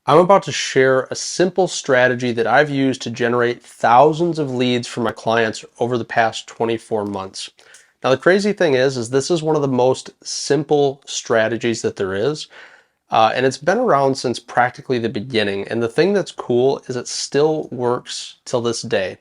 I'm about to share a simple strategy that I've used to generate thousands of leads for my clients over the past 24 months. Now, the crazy thing is this is one of the most simple strategies that there is, and it's been around since practically the beginning. And the thing that's cool is it still works till this day.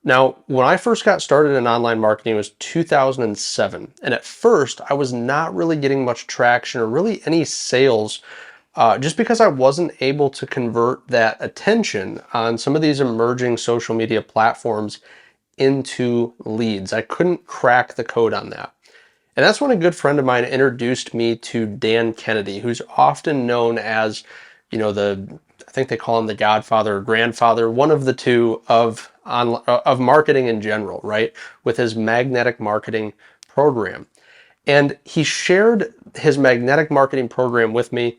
Now, when I first got started in online marketing, it was 2007. And at first, I was not really getting much traction or really any sales just because I wasn't able to convert that attention on some of these emerging social media platforms into leads. I couldn't crack the code on that. And that's when a good friend of mine introduced me to Dan Kennedy, who's often known as, I think they call him the godfather or grandfather, one of the two of marketing in general, right? With his magnetic marketing program. And he shared his magnetic marketing program with me.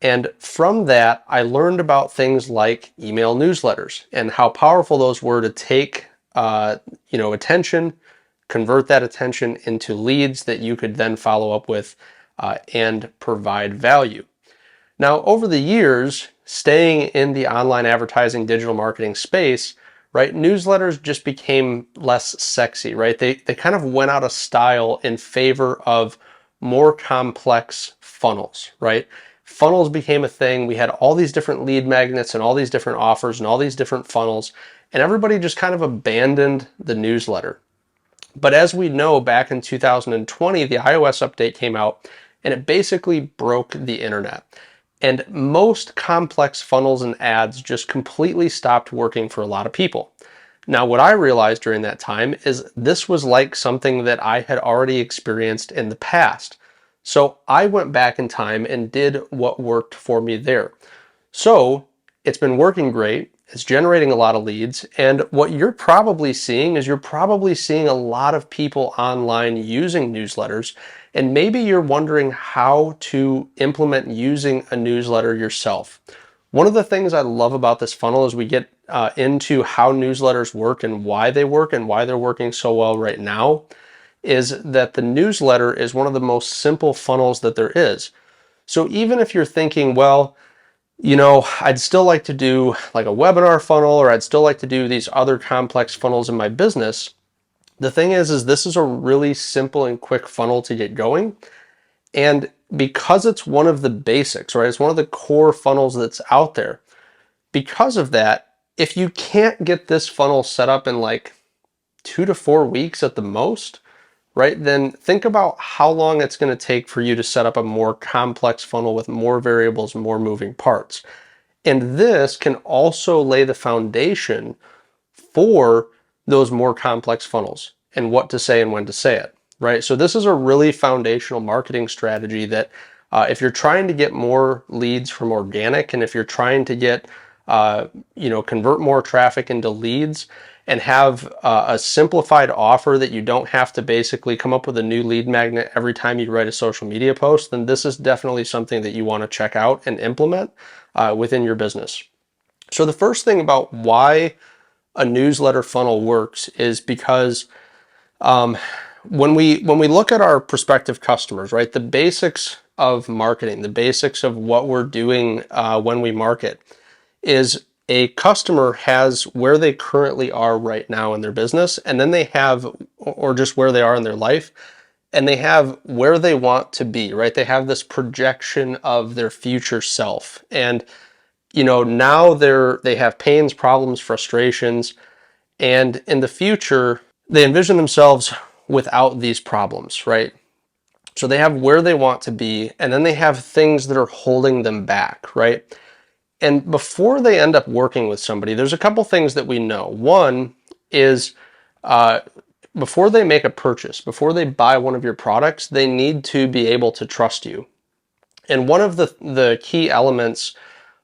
And from that, I learned about things like email newsletters and how powerful those were to take, attention, convert that attention into leads that you could then follow up with and provide value. Now, over the years, staying in the online advertising digital marketing space, right, newsletters just became less sexy, right? They kind of went out of style in favor of more complex funnels, right? Funnels became a thing. We had all these different lead magnets and all these different offers and all these different funnels, and everybody just kind of abandoned the newsletter. But as we know, back in 2020, the iOS update came out and it basically broke the internet. And most complex funnels and ads just completely stopped working for a lot of people. Now, what I realized during that time is this was like something that I had already experienced in the past. So I went back in time and did what worked for me there. So it's been working great. It's generating a lot of leads. And what you're probably seeing is a lot of people online using newsletters. And maybe you're wondering how to implement using a newsletter yourself. One of the things I love about this funnel is we get into how newsletters work and why they're working so well right now, is that the newsletter is one of the most simple funnels that there is. So even if you're thinking, well, I'd still like to do like a webinar funnel, or I'd still like to do these other complex funnels in my business. The thing is this is a really simple and quick funnel to get going. And because it's one of the basics, right? It's one of the core funnels that's out there. Because of that, if you can't get this funnel set up in like 2 to 4 weeks at the most, right, then think about how long it's going to take for you to set up a more complex funnel with more variables, more moving parts. And this can also lay the foundation for those more complex funnels and what to say and when to say it, right? So this is a really foundational marketing strategy that if you're trying to get more leads from organic, and if you're trying to get, convert more traffic into leads and have a simplified offer that you don't have to basically come up with a new lead magnet every time you write a social media post, then this is definitely something that you want to check out and implement within your business. So the first thing about why a newsletter funnel works is because when we look at our prospective customers, right, the basics of marketing, the basics of what we're doing when we market, is a customer has where they currently are right now in their business, and then they have, or just where they are in their life, and they have where they want to be, right? They have this projection of their future self. And, now they have pains, problems, frustrations, and in the future, they envision themselves without these problems, right? So they have where they want to be, and then they have things that are holding them back, right? And before they end up working with somebody, there's a couple things that we know. One is before they make a purchase, before they buy one of your products, they need to be able to trust you. And one of the key elements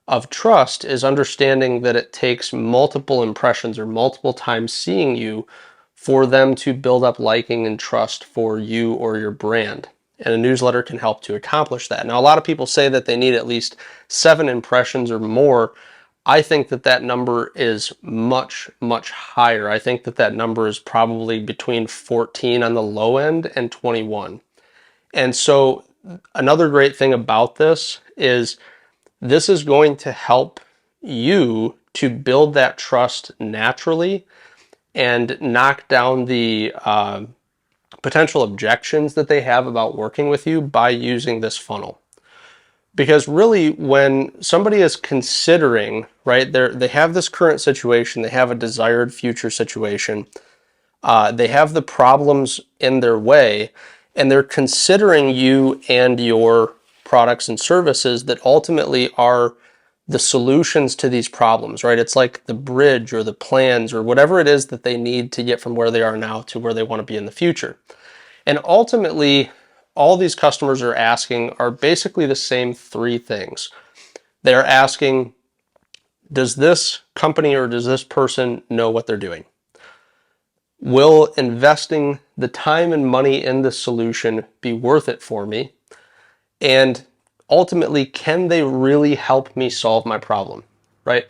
of trust is understanding that it takes multiple impressions or multiple times seeing you for them to build up liking and trust for you or your brand. And a newsletter can help to accomplish that. Now, a lot of people say that they need at least 7 impressions or more. I think that number is much, much higher. I think that number is probably between 14 on the low end and 21. And so another great thing about this is this is going to help you to build that trust naturally and knock down the potential objections that they have about working with you by using this funnel. Because really, when somebody is considering, right, they have this current situation, they have a desired future situation, they have the problems in their way, and they're considering you and your products and services that ultimately are the solutions to these problems, right? It's like the bridge or the plans or whatever it is that they need to get from where they are now to where they want to be in the future. And ultimately, all these customers are asking are basically the same three things. They're asking, does this company or does this person know what they're doing? Will investing the time and money in this solution be worth it for me? And ultimately, can they really help me solve my problem, right?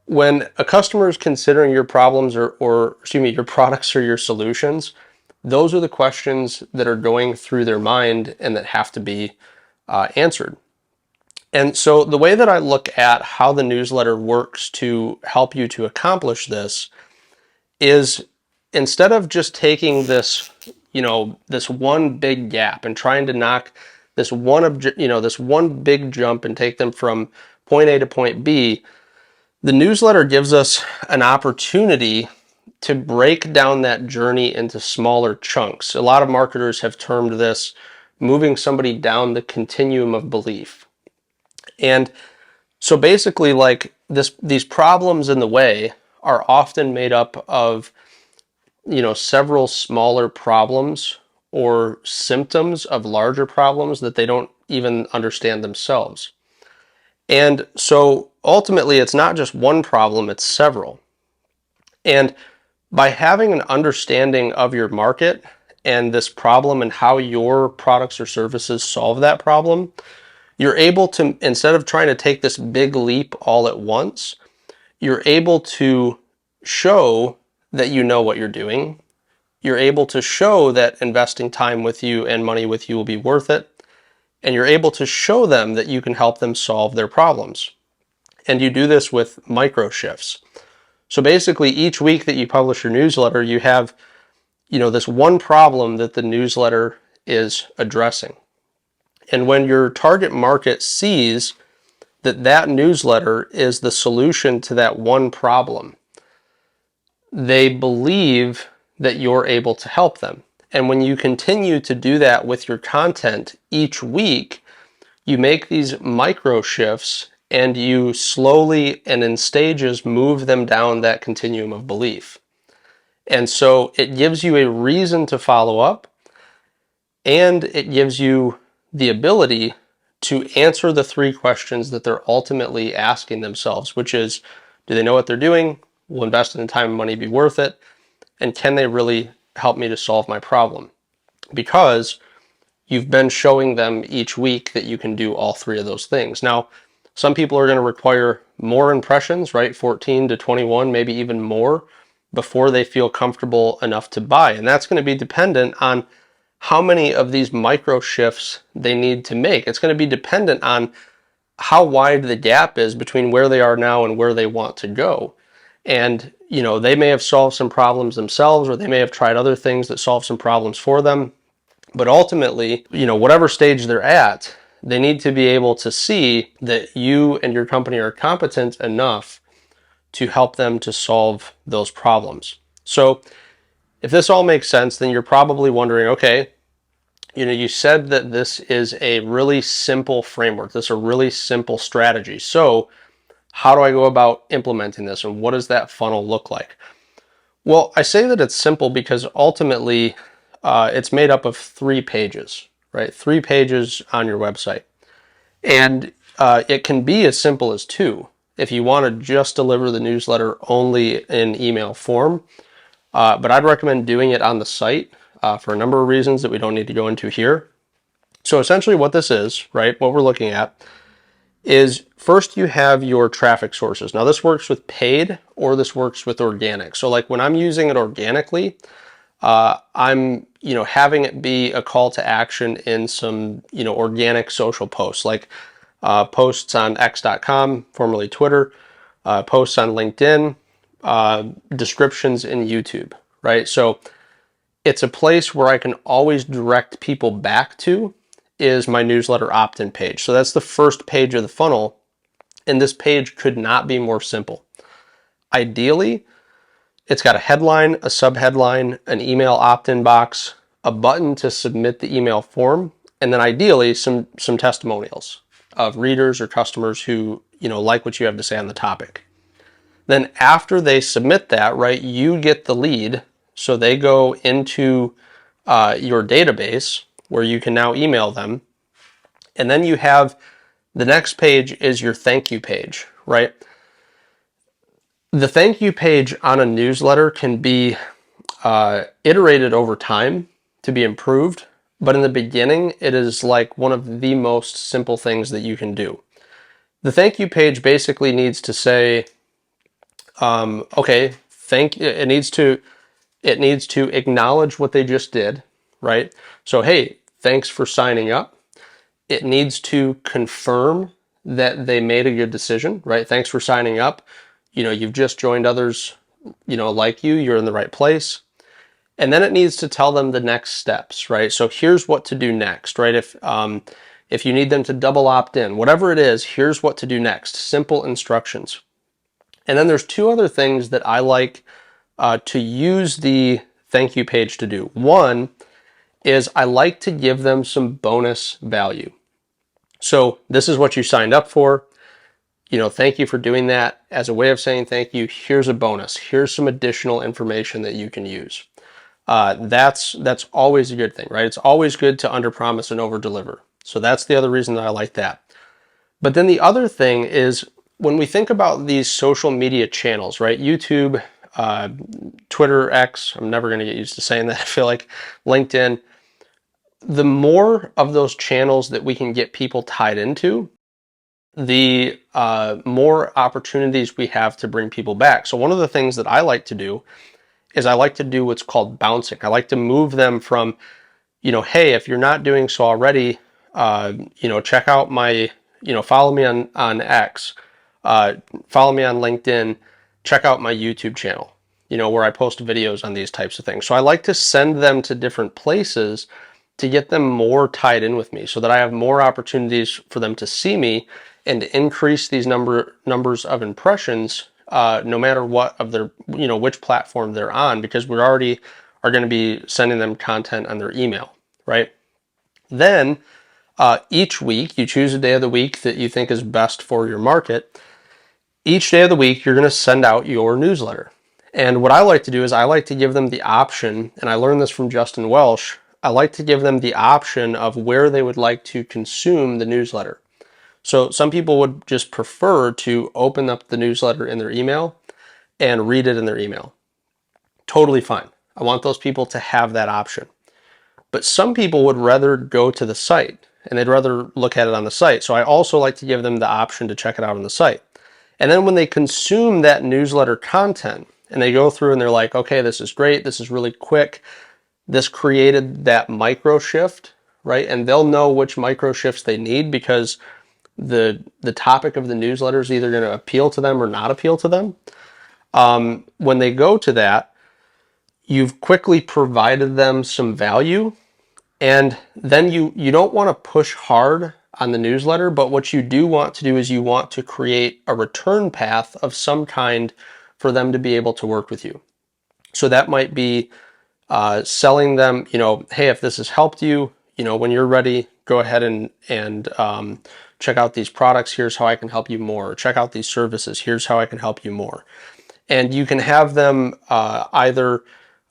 When a customer is considering your problems or excuse me, your products or your solutions, those are the questions that are going through their mind and that have to be answered. And so the way that I look at how the newsletter works to help you to accomplish this is, instead of just taking this, this one big gap and trying to knock this one big jump and take them from point A to point B, the newsletter gives us an opportunity to break down that journey into smaller chunks. A lot of marketers have termed this moving somebody down the continuum of belief. And so basically, like these problems in the way are often made up of, several smaller problems or symptoms of larger problems that they don't even understand themselves. And so ultimately, it's not just one problem, it's several. And by having an understanding of your market and this problem and how your products or services solve that problem, you're able to, instead of trying to take this big leap all at once, you're able to show that you know what you're doing. You're able to show that investing time with you and money with you will be worth it. And you're able to show them that you can help them solve their problems. And you do this with micro shifts. So basically, each week that you publish your newsletter, you have, this one problem that the newsletter is addressing. And when your target market sees that that newsletter is the solution to that one problem, they believe that you're able to help them. And when you continue to do that with your content each week, you make these micro shifts and you slowly and in stages move them down that continuum of belief. And so it gives you a reason to follow up, and it gives you the ability to answer the three questions that they're ultimately asking themselves, which is, do they know what they're doing? Will investing in time and money be worth it? And can they really help me to solve my problem? Because you've been showing them each week that you can do all three of those things. Now, some people are going to require more impressions, right? 14 to 21, maybe even more, before they feel comfortable enough to buy. And that's going to be dependent on how many of these micro shifts they need to make. It's going to be dependent on how wide the gap is between where they are now and where they want to go. And, they may have solved some problems themselves, or they may have tried other things that solve some problems for them. But ultimately, whatever stage they're at, they need to be able to see that you and your company are competent enough to help them to solve those problems. So if this all makes sense, then you're probably wondering, okay, you said that this is a really simple framework. This is a really simple strategy. So how do I go about implementing this, and what does that funnel look like? Well, I say that it's simple because ultimately it's made up of 3 pages, right? 3 pages on your website. And it can be as simple as 2 if you want to just deliver the newsletter only in email form. But I'd recommend doing it on the site for a number of reasons that we don't need to go into here. So essentially what this is, right, what we're looking at is, first you have your traffic sources. Now this works with paid or this works with organic. So like when I'm using it organically, I'm, having it be a call to action in some, organic social posts. Like posts on x.com, formerly Twitter, posts on LinkedIn, descriptions in YouTube, right? So it's a place where I can always direct people back to is my newsletter opt-in page. So that's the first page of the funnel, and this page could not be more simple. Ideally, it's got a headline, a subheadline, an email opt-in box, a button to submit the email form, and then ideally some testimonials of readers or customers who, like what you have to say on the topic. Then after they submit that, right, you get the lead, so they go into your database where you can now email them. And then you have the next page is your thank you page, right? The thank you page on a newsletter can be iterated over time to be improved, but in the beginning, it is like one of the most simple things that you can do. The thank you page basically needs to say, okay, it needs to acknowledge what they just did, right? So, hey, thanks for signing up. It needs to confirm that they made a good decision, right? Thanks for signing up. You've just joined others, like you're in the right place. And then it needs to tell them the next steps, right? So here's what to do next, right? If you need them to double opt in, whatever it is, here's what to do next. Simple instructions. And then there's two other things that I like to use the thank you page to do. One is I like to give them some bonus value. So this is what you signed up for. Thank you for doing that. As a way of saying thank you, here's a bonus. Here's some additional information that you can use. That's always a good thing, right? It's always good to underpromise and overdeliver. So that's the other reason that I like that. But then the other thing is when we think about these social media channels, right? YouTube, Twitter, X, I'm never going to get used to saying that. I feel like LinkedIn, the more of those channels that we can get people tied into, the more opportunities we have to bring people back. So one of the things that I like to do is I like to do what's called bouncing. I like to move them from, hey, if you're not doing so already, check out my, follow me on X, follow me on LinkedIn, check out my YouTube channel, where I post videos on these types of things. So I like to send them to different places to get them more tied in with me so that I have more opportunities for them to see me and to increase these numbers of impressions no matter what of their, which platform they're on, because we already are going to be sending them content on their email, right? Then each week, you choose a day of the week that you think is best for your market. Each day of the week, you're going to send out your newsletter. And what I like to do is I like to give them the option, and I learned this from Justin Welsh, I like to give them the option of where they would like to consume the newsletter. So some people would just prefer to open up the newsletter in their email and read it in their email. Totally fine. I want those people to have that option. But some people would rather go to the site and they'd rather look at it on the site. So I also like to give them the option to check it out on the site. And then when they consume that newsletter content and they go through and they're like, okay, this is great, this is really quick, this created that micro shift, right? And they'll know which micro shifts they need because the topic of the newsletter is either going to appeal to them or not appeal to them. When they go to that, you've quickly provided them some value, and then you don't want to push hard on the newsletter, but what you do want to do is you want to create a return path of some kind for them to be able to work with you. So that might be selling them, hey, if this has helped you, when you're ready, go ahead and check out these products. Here's how I can help you more. Check out these services. Here's how I can help you more. And you can have them either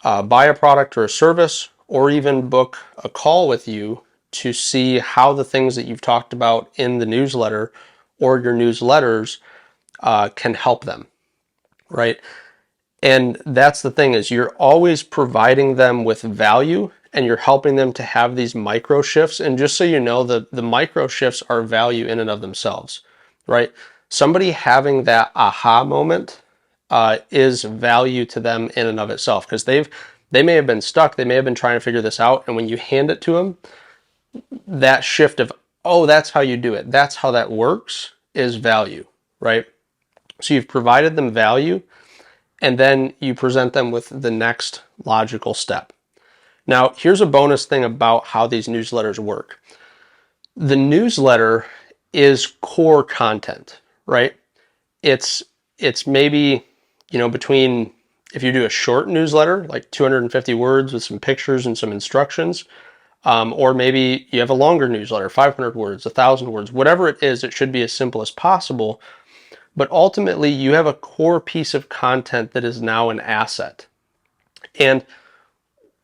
buy a product or a service, or even book a call with you to see how the things that you've talked about in the newsletter or your newsletters can help them, right? And that's the thing, is you're always providing them with value and you're helping them to have these micro shifts. And just so you know, the micro shifts are value in and of themselves, right? Somebody having that aha moment is value to them in and of itself, because they may have been stuck, they may have been trying to figure this out, and when you hand it to them, that shift of, oh, that's how you do it. That's how that works, is value, right? So you've provided them value, and then you present them with the next logical step. Now, here's a bonus thing about how these newsletters work. The newsletter is core content, right? It's maybe, between, if you do a short newsletter, like 250 words with some pictures and some instructions, or maybe you have a longer newsletter, 500 words, 1,000 words, whatever it is, it should be as simple as possible. But ultimately, you have a core piece of content that is now an asset. And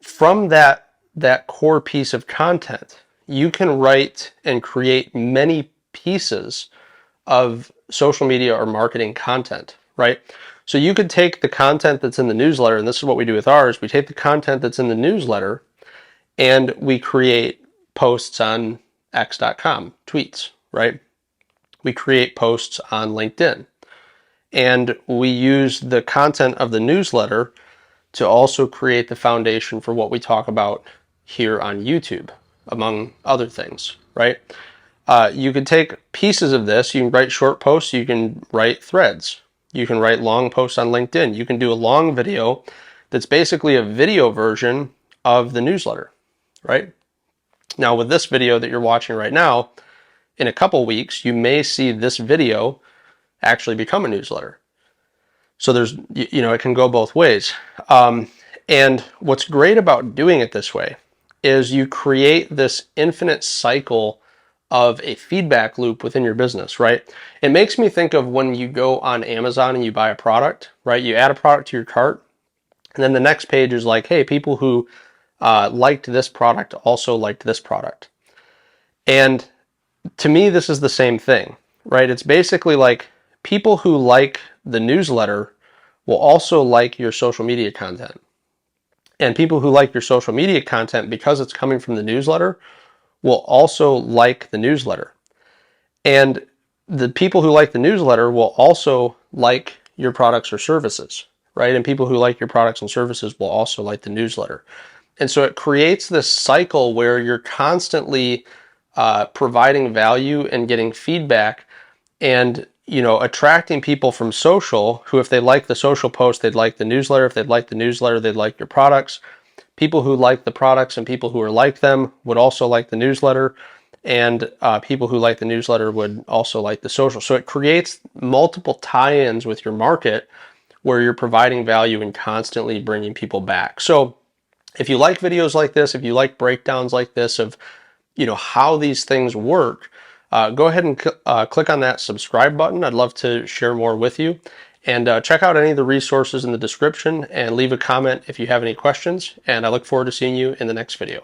from that core piece of content, you can write and create many pieces of social media or marketing content, right? So you could take the content that's in the newsletter, and this is what we do with ours. We take the content that's in the newsletter and we create posts on x.com, tweets, right? We create posts on LinkedIn. And we use the content of the newsletter to also create the foundation for what we talk about here on YouTube, among other things, right? You could take pieces of this. You can write short posts. You can write threads. You can write long posts on LinkedIn. You can do a long video that's basically a video version of the newsletter, right? Now, with this video that you're watching right now, in a couple weeks, you may see this video actually become a newsletter. So there's, it can go both ways. And what's great about doing it this way is you create this infinite cycle of a feedback loop within your business, right? It makes me think of when you go on Amazon and you buy a product, right? You add a product to your cart, and then the next page is like, hey, people who liked this product also liked this product. And to me, this is the same thing, right? It's basically like people who like the newsletter will also like your social media content. And people who like your social media content, because it's coming from the newsletter, will also like the newsletter. And the people who like the newsletter will also like your products or services, right? And people who like your products and services will also like the newsletter. And so it creates this cycle where you're constantly providing value and getting feedback and, attracting people from social who, if they like the social post, they'd like the newsletter. If they'd like the newsletter, they'd like your products. People who like the products and people who are like them would also like the newsletter. And people who like the newsletter would also like the social. So it creates multiple tie-ins with your market where you're providing value and constantly bringing people back. So if you like videos like this, if you like breakdowns like this of, how these things work, go ahead and click on that subscribe button. I'd love to share more with you. And check out any of the resources in the description and leave a comment if you have any questions. And I look forward to seeing you in the next video.